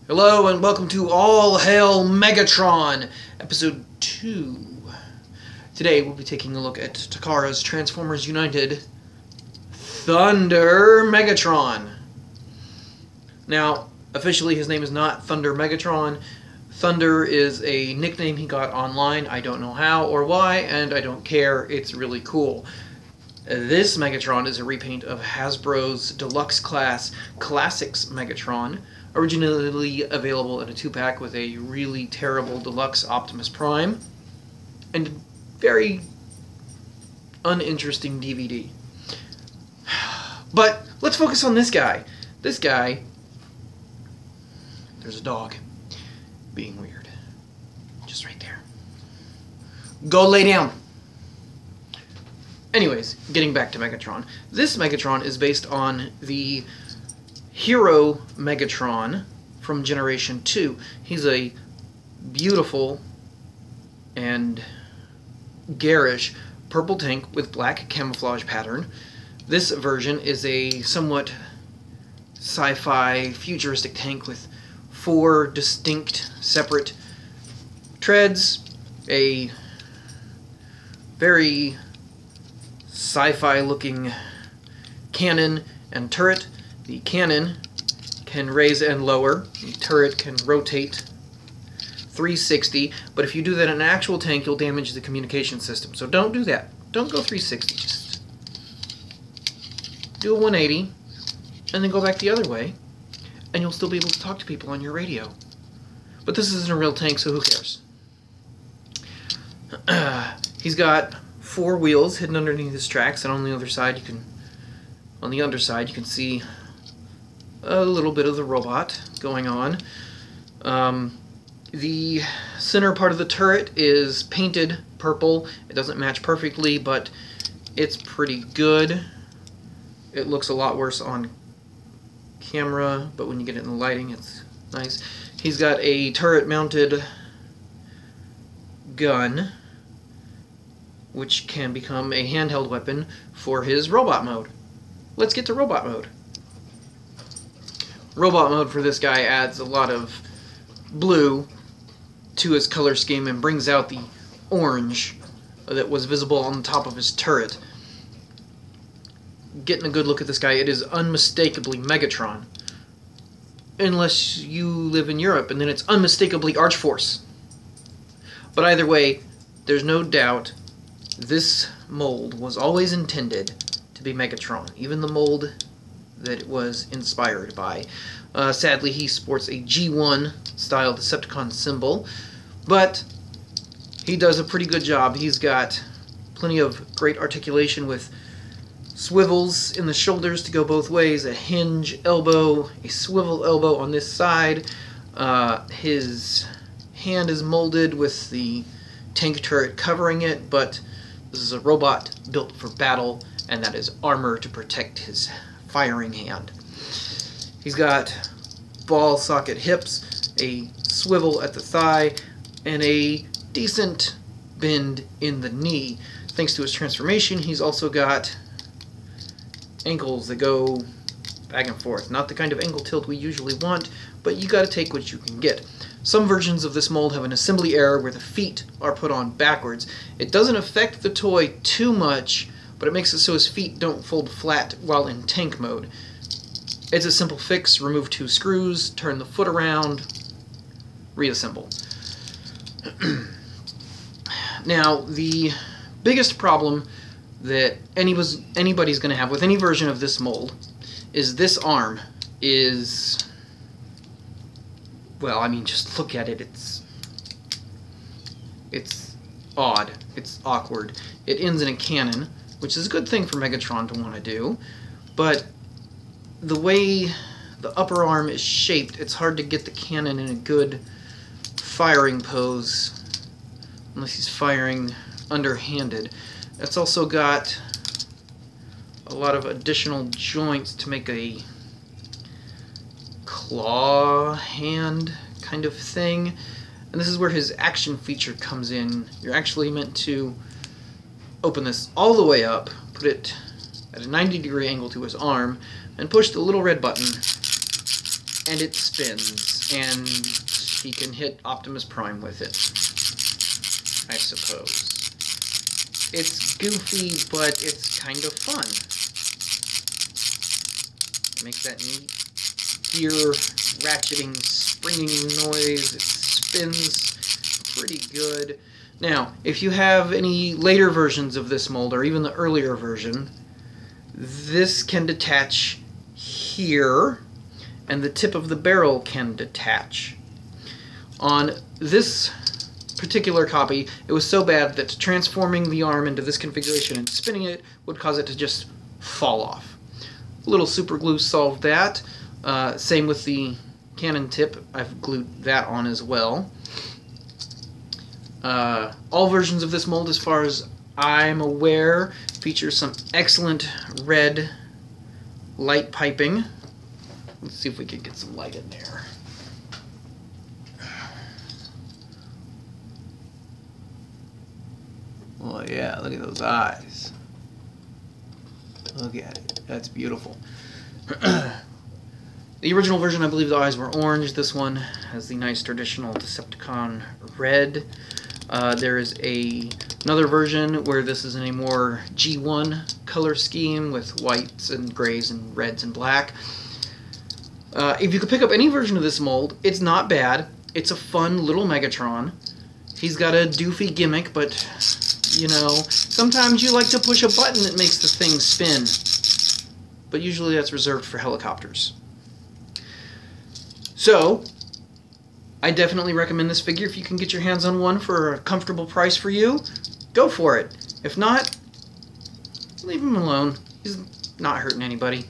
Hello and welcome to All Hail Megatron, Episode 2. Today we'll be taking a look at Takara's Transformers United Thunder Megatron. Now, officially his name is not Thunder Megatron. Thunder is a nickname he got online. I don't know how or why, and I don't care. It's really cool. This Megatron is a repaint of Hasbro's Deluxe Class Classics Megatron, originally available in a 2-pack with a really terrible Deluxe Optimus Prime, and a very uninteresting DVD. But let's focus on this guy. This guy, there's a dog being weird. Just right there. Go lay down. Anyways, getting back to Megatron. This Megatron is based on the Hero Megatron from Generation 2. He's a beautiful and garish purple tank with black camouflage pattern. This version is a somewhat sci-fi futuristic tank with 4 distinct separate treads, a very sci-fi looking cannon and turret. The cannon can raise and lower. The turret can rotate 360, but if you do that in an actual tank, you'll damage the communication system. So don't do that. Don't go 360. Just do a 180, and then go back the other way, and you'll still be able to talk to people on your radio. But this isn't a real tank, so who cares? He's got 4 wheels hidden underneath his tracks, and on the other side you can see a little bit of the robot going on. The center part of the turret is painted purple. It doesn't match perfectly, but it's pretty good. It looks a lot worse on camera, but when you get it in the lighting, it's nice. He's got a turret-mounted gun, which can become a handheld weapon for his robot mode. Let's get to robot mode. Robot mode for this guy adds a lot of blue to his color scheme and brings out the orange that was visible on the top of his turret. Getting a good look at this guy, it is unmistakably Megatron. Unless you live in Europe, and then it's unmistakably Archforce. But either way, there's no doubt this mold was always intended to be Megatron, even the mold that it was inspired by. Sadly, he sports a G1 style Decepticon symbol, but he does a pretty good job. He's got plenty of great articulation with swivels in the shoulders to go both ways, a hinge elbow, a swivel elbow on this side. His hand is molded with the tank turret covering it, but this is a robot built for battle, and that is armor to protect his firing hand. He's got ball socket hips, a swivel at the thigh, and a decent bend in the knee. Thanks to his transformation, he's also got ankles that go back and forth. Not the kind of ankle tilt we usually want, but you gotta take what you can get. Some versions of this mold have an assembly error where the feet are put on backwards. It doesn't affect the toy too much, but it makes it so his feet don't fold flat while in tank mode. It's a simple fix. Remove 2 screws, turn the foot around, reassemble. Now, the biggest problem that anybody's going to have with any version of this mold is this arm is, well, I mean, just look at it. It's odd. It's awkward. It ends in a cannon, which is a good thing for Megatron to want to do, but the way the upper arm is shaped, it's hard to get the cannon in a good firing pose unless he's firing underhanded. It's also got a lot of additional joints to make a claw hand kind of thing, and this is where his action feature comes in. You're actually meant to open this all the way up, put it at a 90-degree angle to his arm, and push the little red button, and it spins, and he can hit Optimus Prime with it, I suppose. It's goofy, but it's kind of fun. It makes that neat gear ratcheting, springing noise. It spins pretty good. Now, if you have any later versions of this mold, or even the earlier version, this can detach here, and the tip of the barrel can detach. On this particular copy, it was so bad that transforming the arm into this configuration and spinning it would cause it to just fall off. A little super glue solved that. Same with the cannon tip. I've glued that on as well. All versions of this mold, as far as I'm aware, feature some excellent red light piping. Let's see if we can get some light in there. Oh yeah, look at those eyes. Look at it. That's beautiful. The original version, I believe the eyes were orange. This one has the nice traditional Decepticon red. There is another version where this is in a more G1 color scheme with whites and grays and reds and black. If you could pick up any version of this mold, it's not bad. It's a fun little Megatron. He's got a doofy gimmick, but, you know, sometimes you like to push a button that makes the thing spin. But usually that's reserved for helicopters. So, I definitely recommend this figure. If you can get your hands on one for a comfortable price for you, go for it. If not, leave him alone. He's not hurting anybody.